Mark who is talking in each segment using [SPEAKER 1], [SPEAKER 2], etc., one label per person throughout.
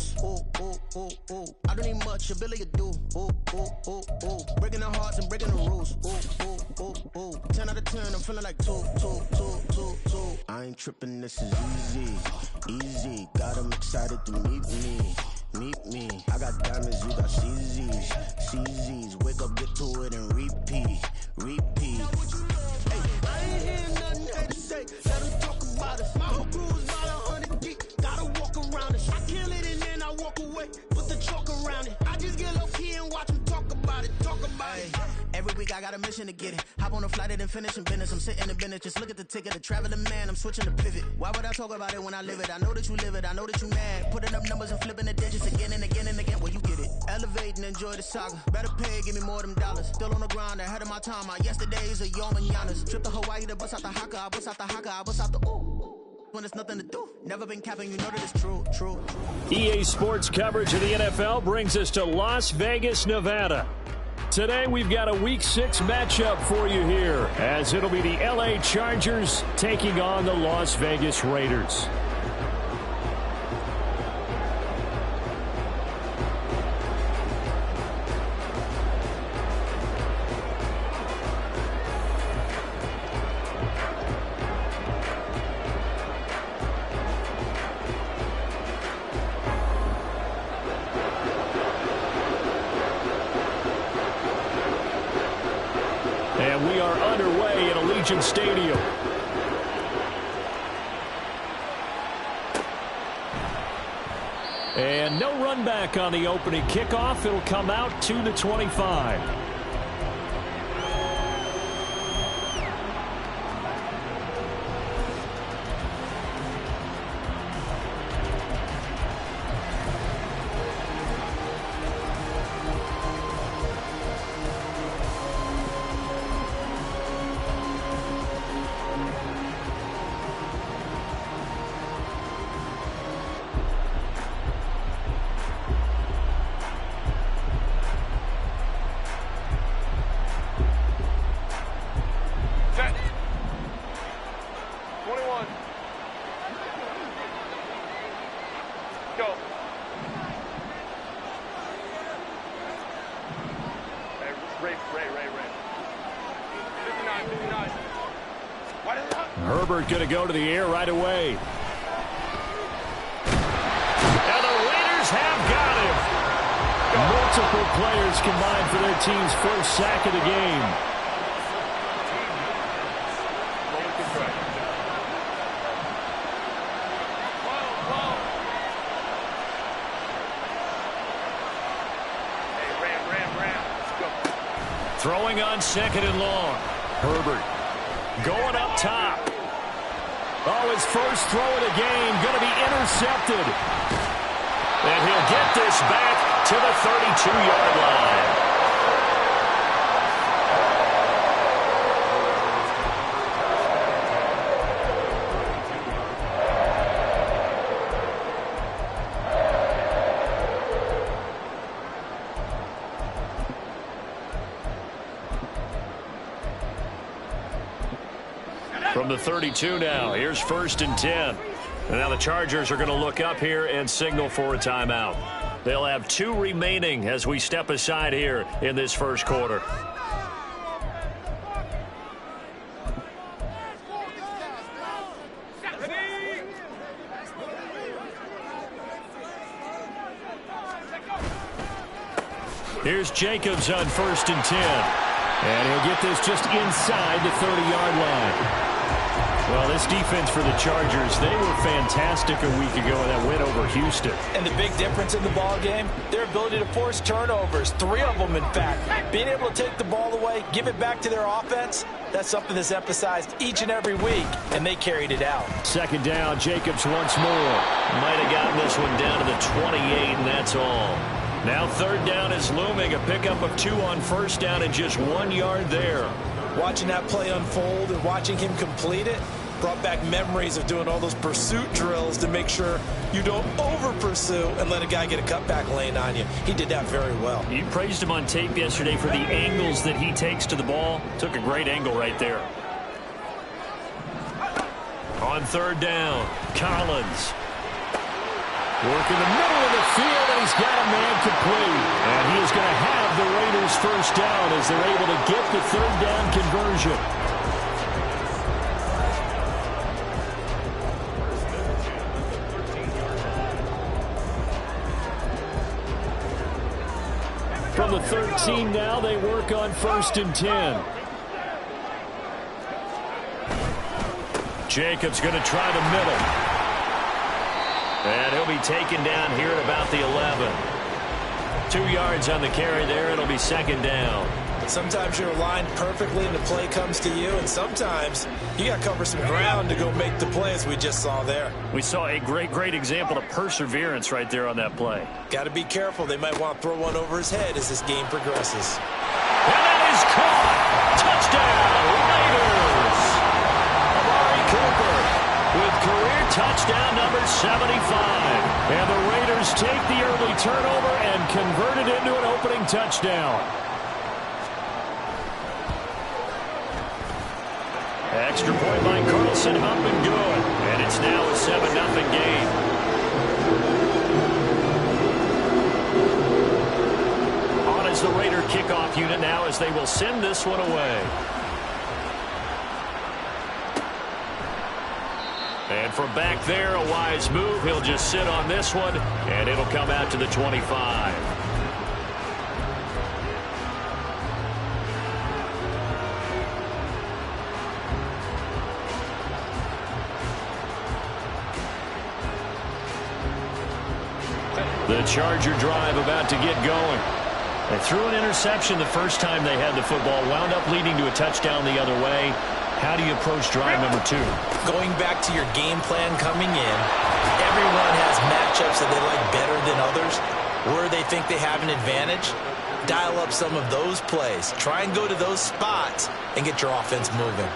[SPEAKER 1] juice. Ooh, ooh, ooh, ooh. I don't need much, ability to do. Ooh, ooh, ooh, ooh. Breaking the hearts and breaking the rules. Ooh, ooh, ooh, ooh. 10 out of 10, I'm feeling like 2. I ain't tripping, this is easy, easy. Got 'em excited to meet me. I got diamonds, you got CZs. Wake up, get to it and repeat. Hey, I ain't hearing nothing hate to say. Let 'em talk about us. My whole crew is about 100 deep. Gotta walk around it. I kill it and then I walk away. Put the chalk around it. I just get low key and watch 'em talk about it. Every week I got a mission to get it. Hop on a flight and then finish in business. I'm sitting in business, just look at the ticket. A traveling man, I'm switching to pivot. Why would I talk about it when I live it? I know that you live it, I know that you mad. Putting up numbers and flipping the digits again and again and again. Well, you get it. Elevate and enjoy the saga. Better pay, give me more of them dollars. Still on the grind, ahead of my time. My yesterdays are your mananas. Trip to Hawaii to bust out the haka. I bust out the ooh. When there's nothing to do. Never been capping, you know that it's true.
[SPEAKER 2] EA Sports coverage of the NFL brings us to Las Vegas, Nevada. Today we've got a Week 6 matchup for you here, as it'll be the LA Chargers taking on the Las Vegas Raiders. And we are underway at Allegiant Stadium. And no run back on the opening kickoff. It'll come out to the 25. Herbert going to go to the air right away. And the Raiders have got him. Multiple players combined for their team's first sack of the game. Throwing on 2nd and long. Herbert going up top. Oh, his first throw of the game going to be intercepted. And he'll get this back to the 32-yard line. From the 32 now, here's 1st and 10. And now the Chargers are going to look up here and signal for a timeout. They'll have 2 remaining as we step aside here in this first quarter. Here's Jacobs on 1st and 10. And he'll get this just inside the 30-yard line. Well, this defense for the Chargers, they were fantastic a week ago in that win over Houston.
[SPEAKER 3] And the big difference in the ball game, their ability to force turnovers, 3 of them, in fact. Being able to take the ball away, give it back to their offense, that's something that's emphasized each and every week, and they carried it out.
[SPEAKER 2] 2nd down, Jacobs once more. Might have gotten this one down to the 28, and that's all. Now 3rd down is looming, a pickup of 2 on 1st down and just 1 yard there.
[SPEAKER 3] Watching that play unfold and watching him complete it brought back memories of doing all those pursuit drills to make sure you don't over-pursue and let a guy get a cutback lane on you. He did that very well.
[SPEAKER 2] You praised him on tape yesterday for the angles that he takes to the ball. Took a great angle right there. On 3rd down, Collins. Working the middle of the field, and he's got a man complete. And he is going to have the Raiders first down as they're able to get the third down conversion. From the 13 now, they work on 1st and 10. Jacobs going to try the middle. And he'll be taken down here at about the 11. 2 yards on the carry there. It'll be 2nd down.
[SPEAKER 3] Sometimes you're aligned perfectly and the play comes to you, and sometimes you got to cover some ground to go make the play, as we just saw there.
[SPEAKER 2] We saw a great example of perseverance right there on that play.
[SPEAKER 3] Got to be careful. They might want to throw one over his head as this game progresses.
[SPEAKER 2] And that is caught. Touchdown, Raiders. Amari Cooper with career touchdown number 75. And the Raiders take the early turnover and convert it into an opening touchdown. Extra point by Carlson, up and good. And it's now a 7-0 game. On is the Raider kickoff unit now as they will send this one away. And from back there, a wise move. He'll just sit on this one, and it'll come out to the 25. The Charger drive about to get going. They threw an interception the first time they had the football, wound up leading to a touchdown the other way. How do you approach drive number 2?
[SPEAKER 3] Going back to your game plan coming in, everyone has matchups that they like better than others. Where they think they have an advantage, dial up some of those plays. Try and go to those spots and get your offense moving.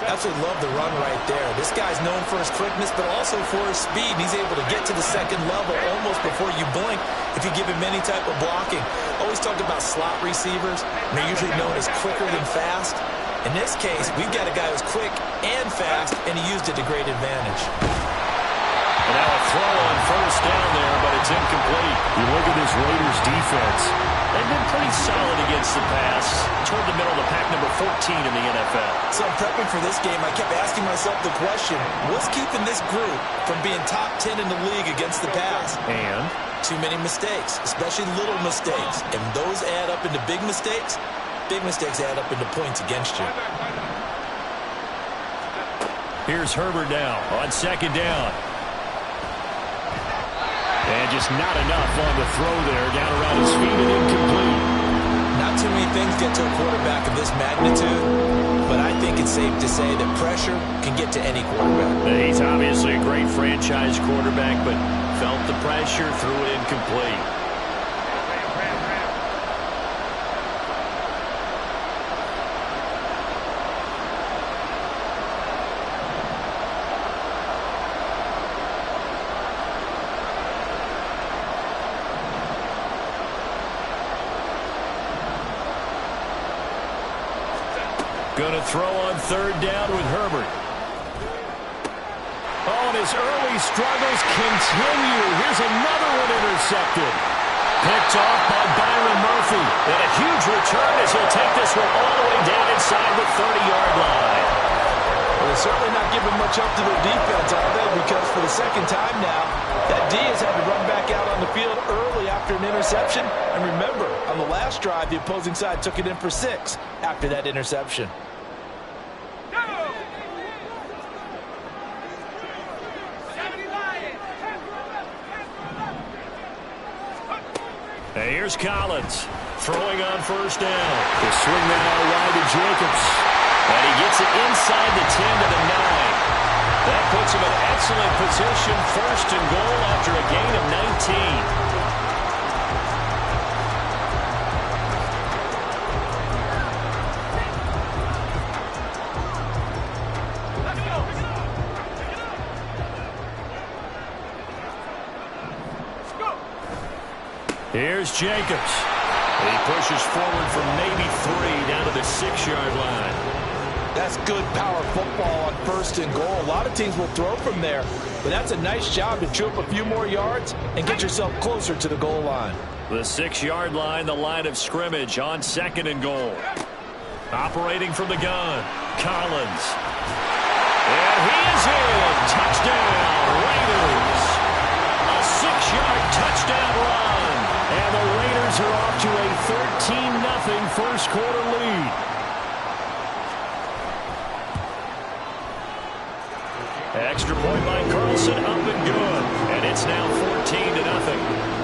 [SPEAKER 3] Absolutely love the run right there. This guy's known for his quickness, but also for his speed. He's able to get to the second level almost before you blink if you give him any type of blocking. Always talk about slot receivers. They're usually known as quicker than fast. In this case, we've got a guy who's quick and fast, and he used it to great advantage.
[SPEAKER 2] And now a throw on first down there, but it's incomplete. You look at this Raiders defense. They've been pretty solid against the pass. Toward the middle of the pack, number 14 in the NFL.
[SPEAKER 3] So I'm prepping for this game. I kept asking myself the question, what's keeping this group from being top 10 in the league against the pass?
[SPEAKER 2] And?
[SPEAKER 3] Too many mistakes, especially little mistakes. And those add up into big mistakes. Big mistakes add up into points against you.
[SPEAKER 2] Here's Herbert now on 2nd down. And just not enough on the throw there. Down around his feet and incomplete.
[SPEAKER 3] Not too many things get to a quarterback of this magnitude, but I think it's safe to say that pressure can get to any quarterback.
[SPEAKER 2] He's obviously a great franchise quarterback, but felt the pressure, threw it incomplete. Going to throw on 3rd down with Herbert. Oh, and his early struggles continue. Here's another one intercepted. Picked off by Byron Murphy. And a huge return as he'll take this one all the way down inside the 30-yard line.
[SPEAKER 3] Well, they're certainly not giving much up to their defense, are they? Because for the second time now, that D has had to run back out on the field early after an interception. And remember, on the last drive, the opposing side took it in for 6 after that interception.
[SPEAKER 2] And here's Collins throwing on 1st down. The swing that out wide to Jacobs. And he gets it inside the 10 to the 9. That puts him in excellent position, 1st and goal after a gain of 19. Here's Jacobs. He pushes forward from maybe 3 down to the 6-yard line.
[SPEAKER 3] That's good power football on 1st and goal. A lot of teams will throw from there, but that's a nice job to chew up a few more yards and get yourself closer to the goal line.
[SPEAKER 2] The 6-yard line, the line of scrimmage on 2nd and goal. Operating from the gun, Collins. And he is in. Touchdown, Raiders. A 6-yard touchdown run. And the Raiders are off to a 13-0 first quarter lead. Extra point by Carlson, up and good. And it's now 14-0.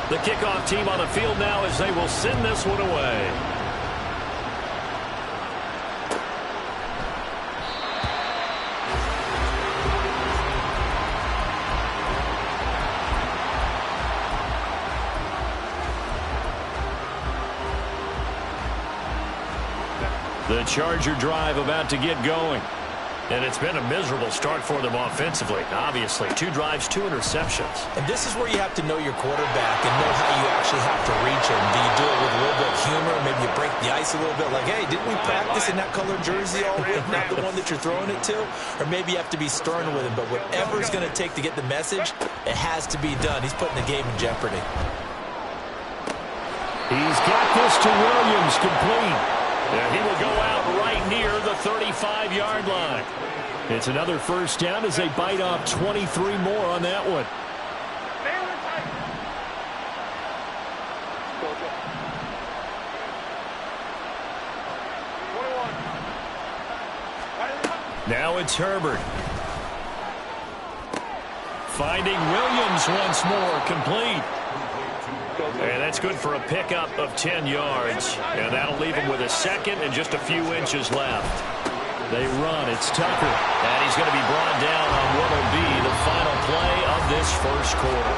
[SPEAKER 2] The kickoff team on the field now as they will send this one away. The Charger drive about to get going. And it's been a miserable start for them offensively. Obviously, 2 drives, 2 interceptions.
[SPEAKER 3] And this is where you have to know your quarterback and know how you actually have to reach him. Do you do it with a little bit of humor? Maybe you break the ice a little bit like, hey, didn't we practice in that colored jersey all week, not the one that you're throwing it to? Or maybe you have to be stern with him. But whatever it's going to take to get the message, it has to be done. He's putting the game in jeopardy.
[SPEAKER 2] He's got this to Williams, complete. And he will go out right near the 35-yard line. It's another first down as they bite off 23 more on that one. Now it's Herbert. Finding Williams once more, complete. And that's good for a pickup of 10 yards. And that'll leave him with a second and just a few inches left. They run. It's Tucker. And he's going to be brought down on what will be the final play of this first quarter.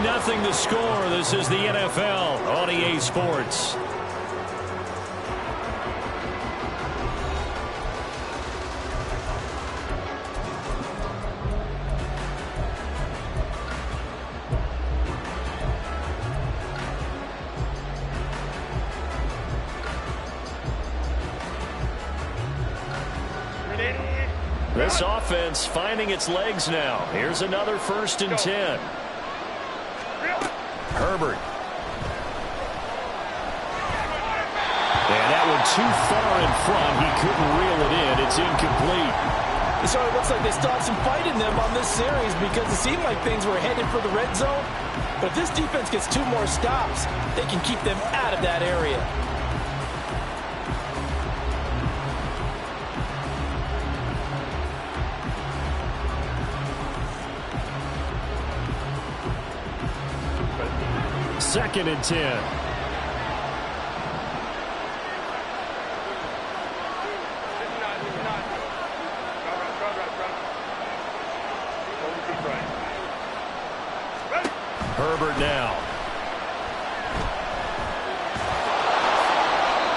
[SPEAKER 2] 14-0 the score. This is the NFL on EA Sports. This offense finding its legs now. Here's another 1st and 10. Herbert. And that one too far in front. He couldn't reel it in. It's incomplete.
[SPEAKER 3] So it looks like they still have some fight in them on this series because it seemed like things were headed for the red zone. But if this defense gets 2 more stops, they can keep them out of that area.
[SPEAKER 2] Second and 10. Herbert now.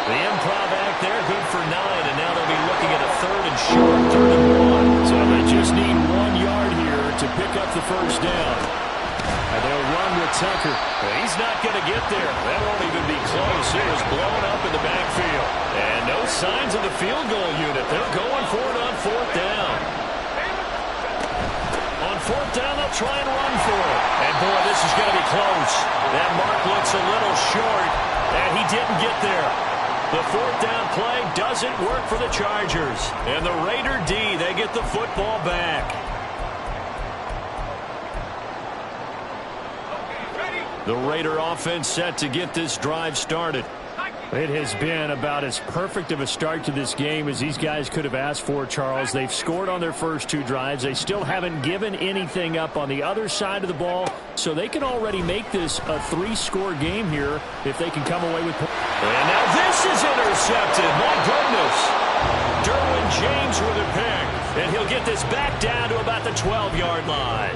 [SPEAKER 2] The improv act there, good for 9, and now they'll be looking at a 3rd and short, 3rd and 1. So they just need 1 yard here to pick up the first down. And they'll run with Tucker. He's not going to get there. That won't even be close. It was blown up in the backfield. And no signs of the field goal unit. They're going for it on 4th down. On 4th down, they'll try and run for it. And, boy, this is going to be close. That mark looks a little short, and he didn't get there. The 4th down play doesn't work for the Chargers. And the Raider D, they get the football back. The Raider offense set to get this drive started. It has been about as perfect of a start to this game as these guys could have asked for, Charles. They've scored on their first 2 drives. They still haven't given anything up on the other side of the ball, so they can already make this a 3-score game here if they can come away with points. And now this is intercepted. My goodness. Derwin James with a pick, and he'll get this back down to about the 12-yard line.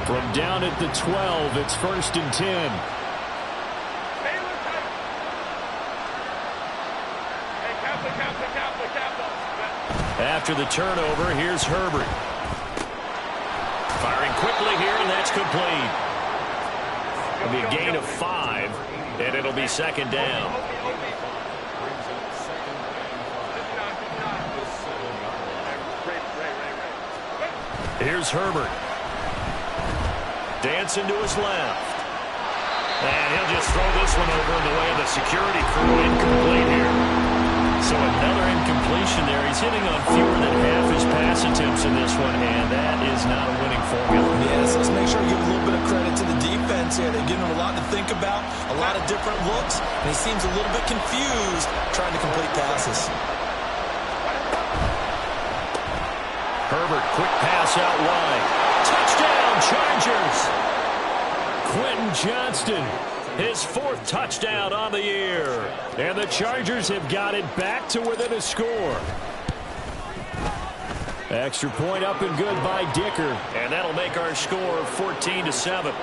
[SPEAKER 2] From down at the 12, it's 1st and 10. After the turnover, here's Herbert. Firing quickly here, and that's complete. It'll be a gain of 5, and it'll be second down. Here's Herbert. Dancing to his left. And he'll just throw this one over in the way of the security crew. Incomplete here. So another incompletion there. He's hitting on fewer than half his pass attempts in this one, and that is not a winning formula.
[SPEAKER 3] Yes, let's make sure we give a little bit of credit to the defense here. They've given him a lot to think about, a lot of different looks, and he seems a little bit confused trying to complete passes.
[SPEAKER 2] Herbert, quick pass out wide. Touchdown, Chargers! Quentin Johnston, his 4th touchdown on the year. And the Chargers have got it back to within a score. Extra point up and good by Dicker. And that'll make our score 14-7.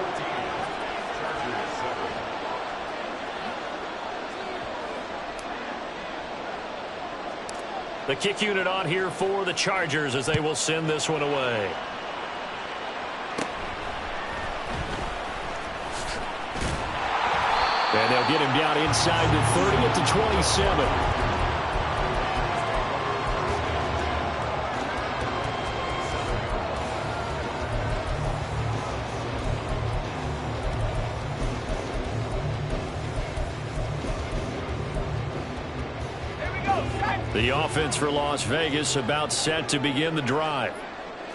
[SPEAKER 2] The kick unit on here for the Chargers as they will send this one away. And they'll get him down inside the 30 at the 27. The offense for Las Vegas about set to begin the drive.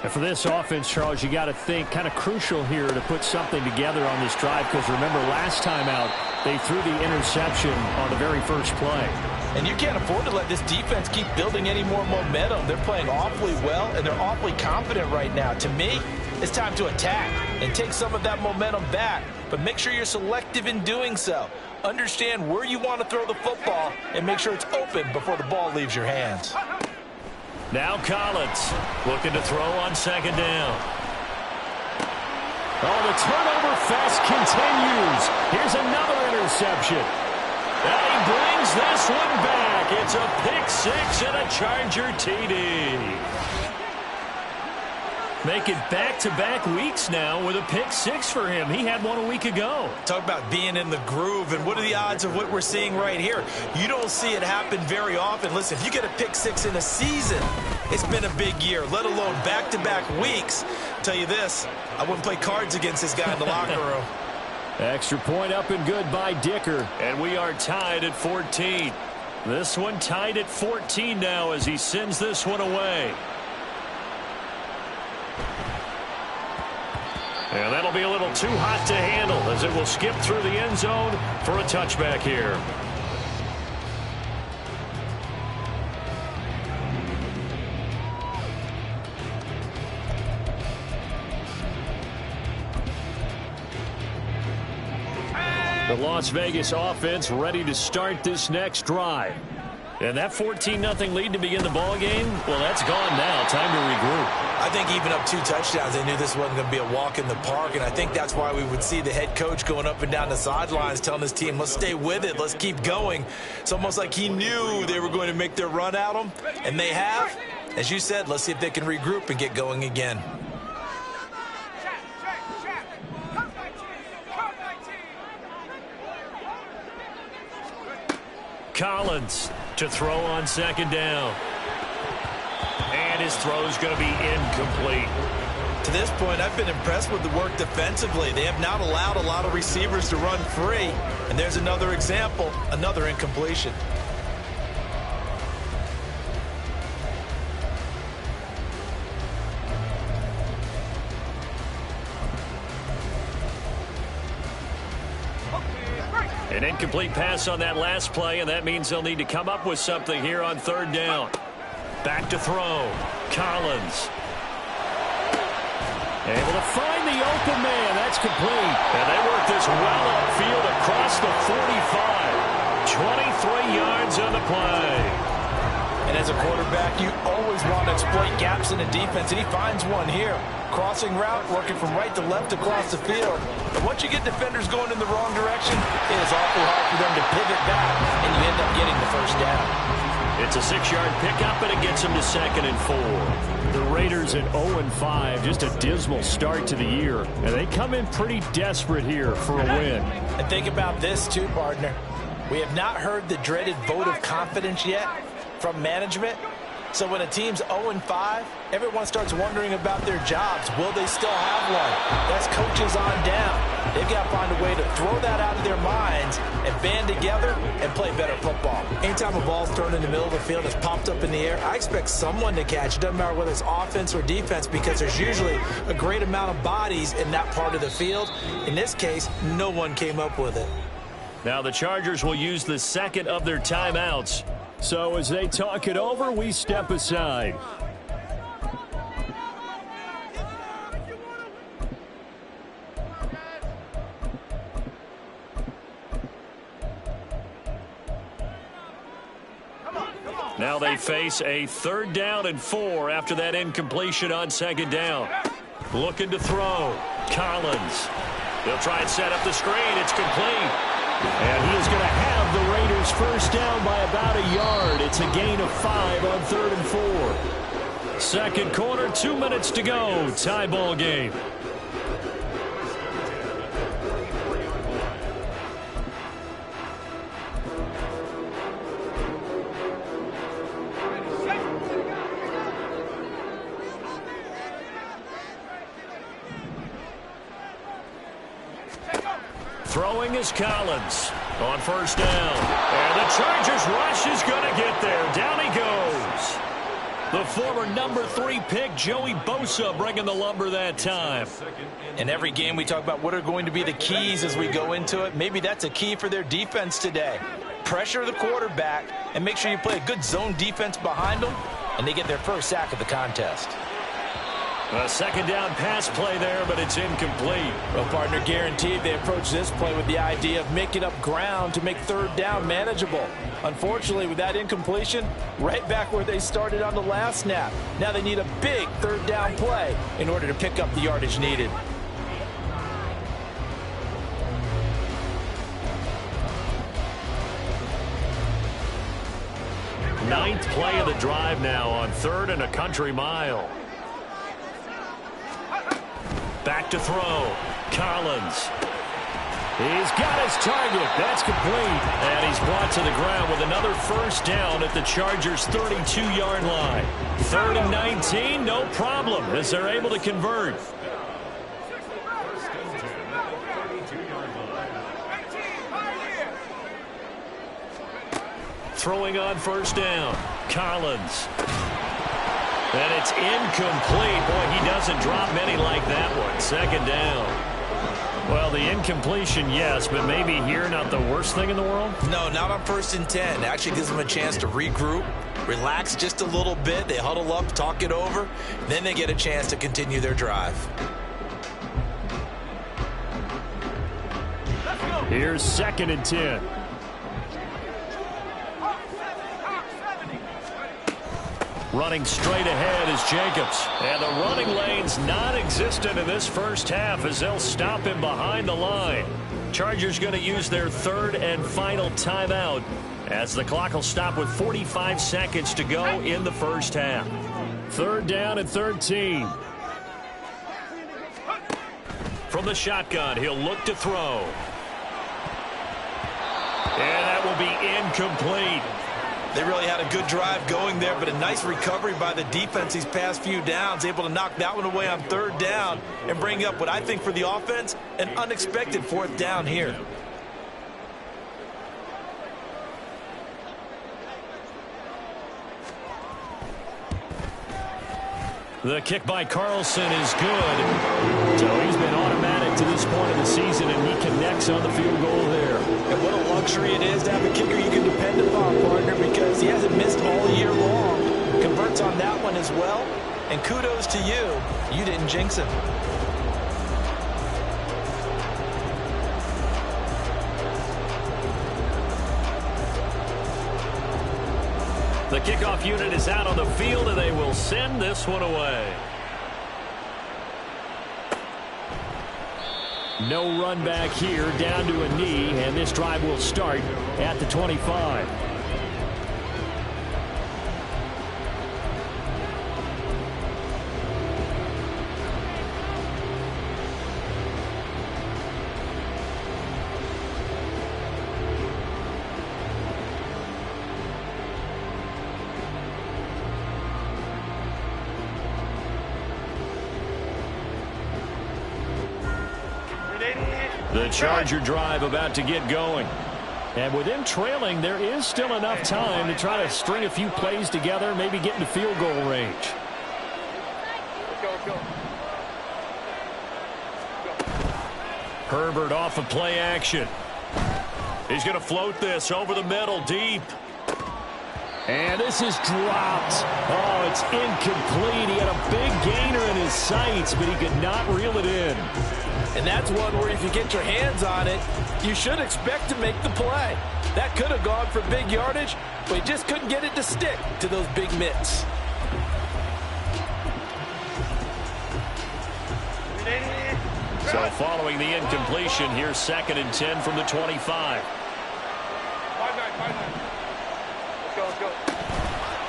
[SPEAKER 2] And for this offense, Charles, you got to think kind of crucial here to put something together on this drive, because remember last time out they threw the interception on the very first play.
[SPEAKER 3] And you can't afford to let this defense keep building any more momentum. They're playing awfully well, and they're awfully confident right now. To me, it's time to attack and take some of that momentum back, but make sure you're selective in doing so. Understand where you want to throw the football and make sure it's open before the ball leaves your hands.
[SPEAKER 2] Now Collins looking to throw on second down. Oh, the turnover fest continues. Here's another interception. And he brings this one back. It's a pick-6 and a Charger TD. Make it back-to-back weeks now with a pick-6 for him. He had one a week ago.
[SPEAKER 3] Talk about being in the groove, and what are the odds of what we're seeing right here? You don't see it happen very often. Listen, if you get a pick-6 in a season, it's been a big year, let alone back-to-back weeks. I'll tell you this, I wouldn't play cards against this guy in the locker room.
[SPEAKER 2] Extra point up and good by Dicker, and we are tied at 14. This one tied at 14 now as he sends this one away. And that'll be a little too hot to handle as it will skip through the end zone for a touchback here. The Las Vegas offense ready to start this next drive. And that 14-0 lead to begin the ball game, well, that's gone now. Time to regroup.
[SPEAKER 3] I think even up 2 touchdowns, they knew this wasn't going to be a walk in the park, and I think that's why we would see the head coach going up and down the sidelines telling his team, let's stay with it, let's keep going. It's almost like he knew they were going to make their run at him, and they have. As you said, let's see if they can regroup and get going again.
[SPEAKER 2] Collins to throw on second down. And his throw's going to be incomplete.
[SPEAKER 3] To this point, I've been impressed with the work defensively. They have not allowed a lot of receivers to run free. And there's another example, another incompletion.
[SPEAKER 2] An incomplete pass on that last play, and that means they'll need to come up with something here on third down. Back to throw. Collins. Able to find the open man. That's complete. And they work this well upfield across the 45. 23 yards on the play.
[SPEAKER 3] And as a quarterback, you always want to exploit gaps in the defense, and he finds one here. Crossing route, working from right to left across the field. And once you get defenders going in the wrong direction, it is awfully hard for them to pivot back, and you end up getting the first down.
[SPEAKER 2] It's a 6-yard pickup, and it gets them to 2nd and 4.
[SPEAKER 4] The Raiders at 0-5, just a dismal start to the year. And they come in pretty desperate here for a win.
[SPEAKER 3] And think about this too, partner. We have not heard the dreaded vote of confidence yet from management. So when a team's 0-5, everyone starts wondering about their jobs. Will they still have one? That's coaches on down. They've got to find a way to throw that out of their minds and band together and play better football. Anytime a ball's thrown in the middle of the field, it's popped up in the air, I expect someone to catch. It doesn't matter whether it's offense or defense, because there's usually a great amount of bodies in that part of the field. In this case, no one came up with it.
[SPEAKER 2] Now the Chargers will use the second of their timeouts.
[SPEAKER 4] So as they talk it over, we step aside.
[SPEAKER 2] Now they face a 3rd down and 4 after that incompletion on 2nd down. Looking to throw. Collins. They'll try and set up the screen. It's complete.
[SPEAKER 4] And he is going to have the Raiders first down by about a yard. It's a gain of 5 on 3rd and 4.
[SPEAKER 2] Second quarter, 2 minutes to go. Tie ball game. Throwing is Collins on 1st down. And the Chargers rush is going to get there. Down he goes. The former number 3 pick, Joey Bosa, bringing the lumber that time.
[SPEAKER 3] In every game we talk about what are going to be the keys as we go into it. Maybe that's a key for their defense today. Pressure the quarterback and make sure you play a good zone defense behind them, and they get their first sack of the contest.
[SPEAKER 2] A 2nd down pass play there, but it's incomplete.
[SPEAKER 3] Well, partner, guaranteed they approach this play with the idea of making up ground to make 3rd down manageable. Unfortunately, with that incompletion, right back where they started on the last snap. Now they need a big 3rd down play in order to pick up the yardage needed.
[SPEAKER 2] Ninth play of the drive now on 3rd and a country mile. Back to throw. Collins. He's got his target. That's complete. And he's brought to the ground with another first down at the Chargers' 32-yard line. 3rd and 19, no problem, as they're able to convert. Throwing on 1st down. Collins. And it's incomplete. Boy, he doesn't drop many like that one. 2nd down. Well, the incompletion, yes, but maybe here not the worst thing in the world?
[SPEAKER 3] No, not on 1st and 10. It actually gives them a chance to regroup, relax just a little bit. They huddle up, talk it over. Then they get a chance to continue their drive.
[SPEAKER 4] Here's 2nd and 10.
[SPEAKER 2] Running straight ahead is Jacobs. And the running lane's non-existent in this first half as they'll stop him behind the line. Chargers going to use their 3rd and final timeout as the clock will stop with 45 seconds to go in the first half.
[SPEAKER 4] 3rd down and 13.
[SPEAKER 2] From the shotgun, he'll look to throw. And that will be incomplete.
[SPEAKER 3] They really had a good drive going there, but a nice recovery by the defense these past few downs, able to knock that one away on 3rd down and bring up what I think for the offense, an unexpected 4th down here.
[SPEAKER 2] The kick by Carlson is good. So he's been automatic to this point of the season, and he connects on the field goal there.
[SPEAKER 3] And what a luxury it is to have a kicker you can depend upon, partner, because he hasn't missed all year long. Converts on that one as well. And kudos to you. You didn't jinx him.
[SPEAKER 2] The kickoff unit is out on the field, and they will send this one away.
[SPEAKER 4] No run back here, down to a knee, and this drive will start at the 25.
[SPEAKER 2] The Charger drive about to get going. And with them trailing, there is still enough time to try to string a few plays together, maybe get into field goal range. Herbert off of play action. He's going to float this over the middle, deep. And this is dropped. Oh, it's incomplete. He had a big gainer in his sights, but he could not reel it in.
[SPEAKER 3] And that's one where if you get your hands on it, you should expect to make the play. That could have gone for big yardage, but he just couldn't get it to stick to those big mitts.
[SPEAKER 2] So following the incompletion, here's 2nd and 10 from the 25.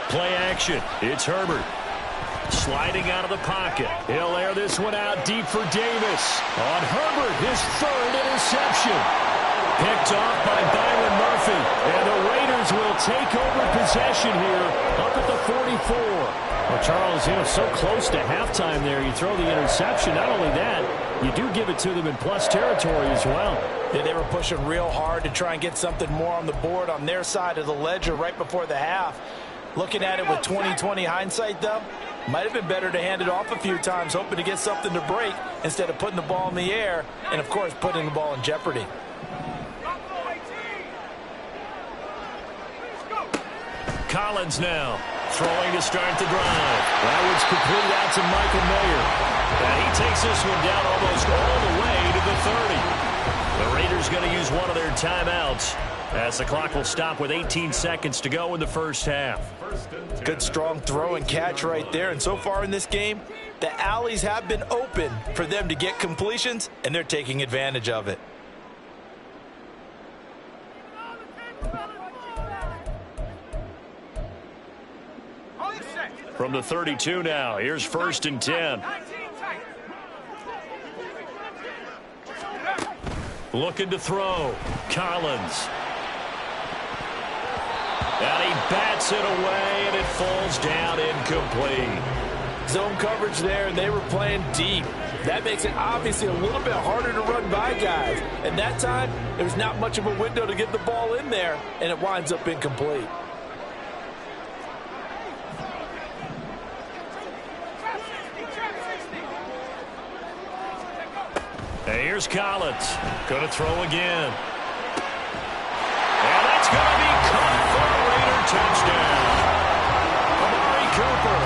[SPEAKER 2] Play action. It's Herbert. Sliding out of the pocket. He'll air this one out deep for Davis. On Herbert, his 3rd interception. Picked off by Byron Murphy. And the Raiders will take over possession here up at the 44. Well, Charles, so close to halftime there. You throw the interception. Not only that, you do give it to them in plus territory as well.
[SPEAKER 3] Yeah, they were pushing real hard to try and get something more on the board on their side of the ledger right before the half. Looking at it with 20/20 hindsight, though, might have been better to hand it off a few times, hoping to get something to break instead of putting the ball in the air and, of course, putting the ball in jeopardy.
[SPEAKER 2] Collins now throwing to start the drive. That one's complete out to Michael Mayer. And he takes this one down almost all the way to the 30. The Raiders going to use one of their timeouts as the clock will stop with 18 seconds to go in the first half.
[SPEAKER 3] Good strong throw and catch right there. And so far in this game, the alleys have been open for them to get completions, and they're taking advantage of it.
[SPEAKER 2] From the 32 now, here's 1st and 10. Looking to throw. Collins. And he bats it away, and it falls down incomplete.
[SPEAKER 3] Zone coverage there, and they were playing deep. That makes it obviously a little bit harder to run by guys. And that time, there was not much of a window to get the ball in there, and it winds up incomplete.
[SPEAKER 2] And here's Collins. Going to throw again. And that's going to be caught for a Raider touchdown. Amari Cooper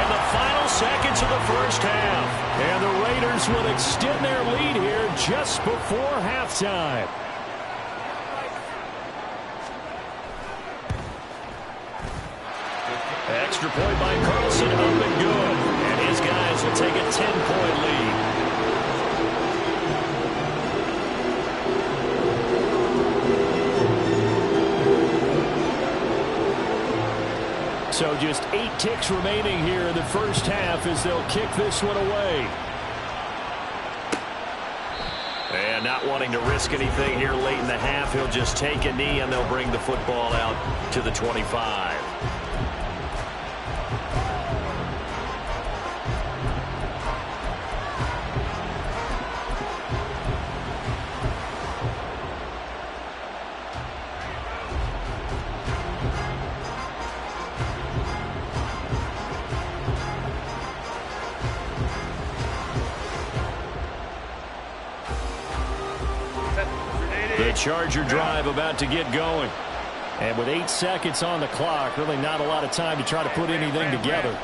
[SPEAKER 2] in the final seconds of the first half. And the Raiders will extend their lead here just before halftime. Extra point by Carlson, up and good. And his guys will take a 10-point lead. So just 8 ticks remaining here in the first half as they'll kick this one away. And not wanting to risk anything here late in the half, he'll just take a knee and they'll bring the football out to the 25. The Charger drive about to get going. And with 8 seconds on the clock, really not a lot of time to try to put anything together.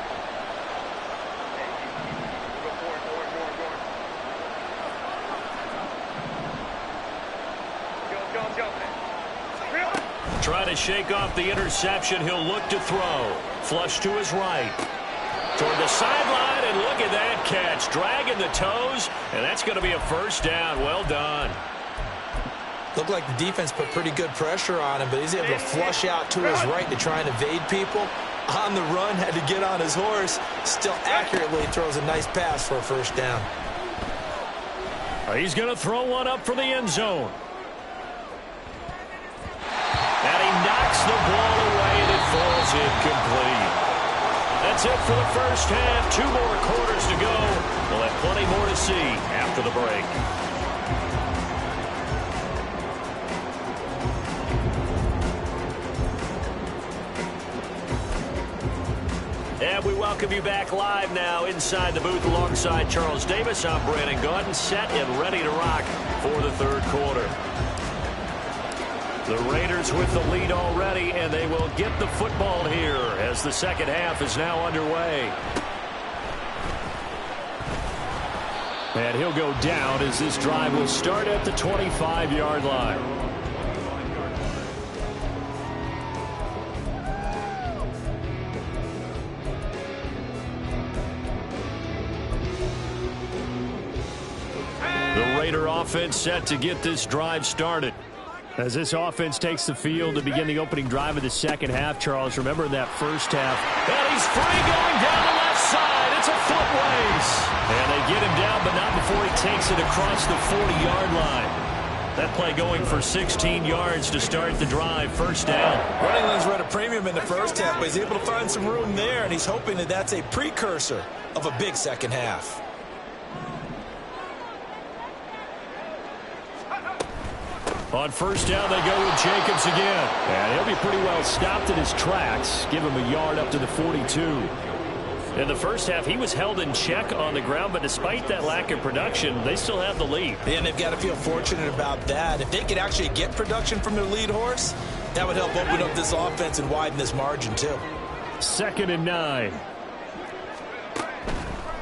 [SPEAKER 2] Trying to shake off the interception. He'll look to throw. Flush to his right. Toward the sideline, and look at that catch. Dragging the toes, and that's going to be a first down. Well done.
[SPEAKER 3] Looked like the defense put pretty good pressure on him, but he's able to flush out to his right to try and evade people. On the run, had to get on his horse. Still accurately throws a nice pass for a first down.
[SPEAKER 2] He's going to throw one up for the end zone. And he knocks the ball away, and it falls incomplete. That's it for the first half. 2 more quarters to go. We'll have plenty more to see after the break. And we welcome you back live now inside the booth alongside Charles Davis. I'm Brandon Gaudin, set and ready to rock for the third quarter. The Raiders with the lead already, and they will get the football here as the second half is now underway. And he'll go down as this drive will start at the 25-yard line. The Raider offense set to get this drive started. As this offense takes the field to begin the opening drive of the second half, Charles, remember in that first half. And he's free going down the left side. It's a foot race. And they get him down, but not before he takes it across the 40-yard line. That play going for 16 yards to start the drive. First down.
[SPEAKER 3] Running lanes were at a premium in the first half, but he's able to find some room there, and he's hoping that that's a precursor of a big second half.
[SPEAKER 2] On first down, they go with Jacobs again. And he'll be pretty well stopped in his tracks. Give him a yard up to the 42. In the first half, he was held in check on the ground, but despite that lack of production, they still have the lead.
[SPEAKER 3] And they've got to feel fortunate about that. If they could actually get production from their lead horse, that would help open up this offense and widen this margin, too.
[SPEAKER 2] 2nd and 9.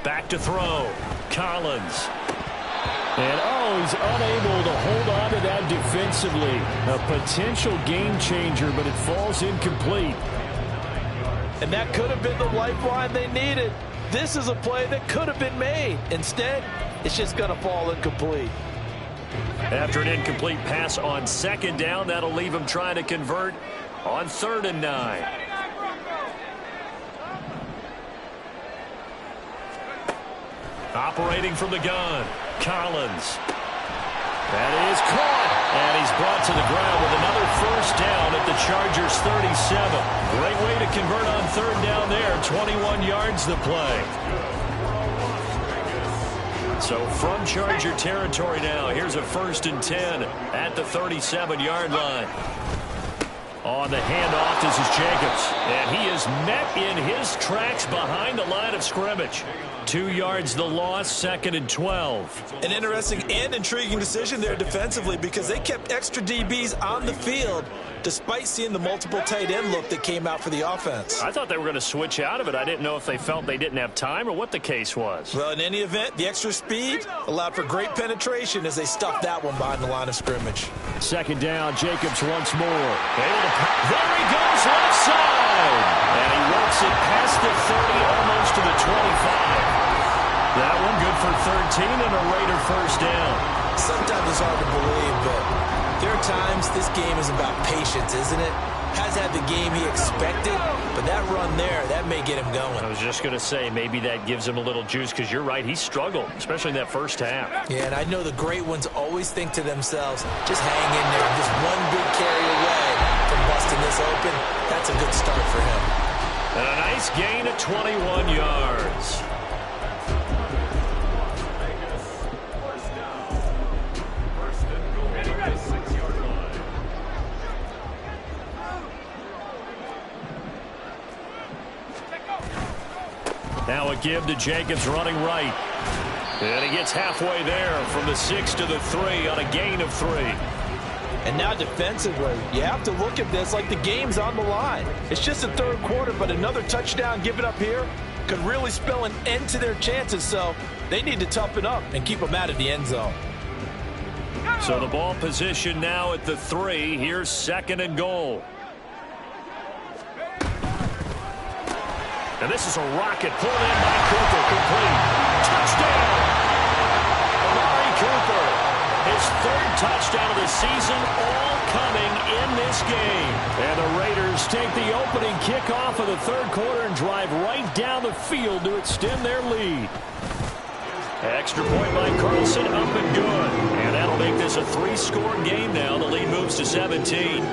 [SPEAKER 2] Back to throw. Collins. And, he's unable to hold on to that defensively. A potential game changer, but it falls incomplete.
[SPEAKER 5] And that could have been the lifeline they needed. This is a play that could have been made. Instead, it's just going to fall incomplete.
[SPEAKER 2] After an incomplete pass on 2nd down, that'll leave him trying to convert on 3rd and 9. Operating from the gun, Collins. That is caught, and he's brought to the ground with another first down at the Chargers' 37. Great way to convert on 3rd down there, 21 yards the play. So from Charger territory now, here's a 1st and 10 at the 37-yard line. On the handoff, this is Jacobs, and he is met in his tracks behind the line of scrimmage. 2 yards the loss, 2nd and 12.
[SPEAKER 3] An interesting and intriguing decision there defensively because they kept extra DBs on the field despite seeing the multiple tight end look that came out for the offense.
[SPEAKER 2] I thought they were going to switch out of it. I didn't know if they felt they didn't have time or what the case was.
[SPEAKER 3] Well, in any event, the extra speed allowed for great penetration as they stuffed that one behind the line of scrimmage.
[SPEAKER 2] 2nd down, Jacobs once more. There he goes, left side. And he works it past the 30, almost to the 25. That one good for 13 and a Raider first down.
[SPEAKER 3] Sometimes it's hard to believe, but there are times this game is about patience, isn't it? Has had the game he expected, but that run there, that may get him going.
[SPEAKER 2] I was just going to say, maybe that gives him a little juice because you're right, he struggled, especially in that first half.
[SPEAKER 3] Yeah, and I know the great ones always think to themselves, just hang in there, just one big carry away from busting this open. That's a good start for him.
[SPEAKER 2] And a nice gain of 21 yards. Now a give to Jacobs running right. And he gets halfway there from the 6 to the 3 on a gain of 3.
[SPEAKER 5] And now defensively, you have to look at this like the game's on the line. It's just the third quarter, but another touchdown given up here could really spell an end to their chances. So they need to toughen up and keep them out of the end zone.
[SPEAKER 2] So the ball position now at the 3. Here's 2nd and goal. And this is a rocket pulled in by Cooper, complete. Touchdown! Amari Cooper, his 3rd touchdown of the season, all coming in this game. And the Raiders take the opening kickoff of the third quarter and drive right down the field to extend their lead. Extra point by Carlson, up and good. And that'll make this a 3-score game now. The lead moves to 17.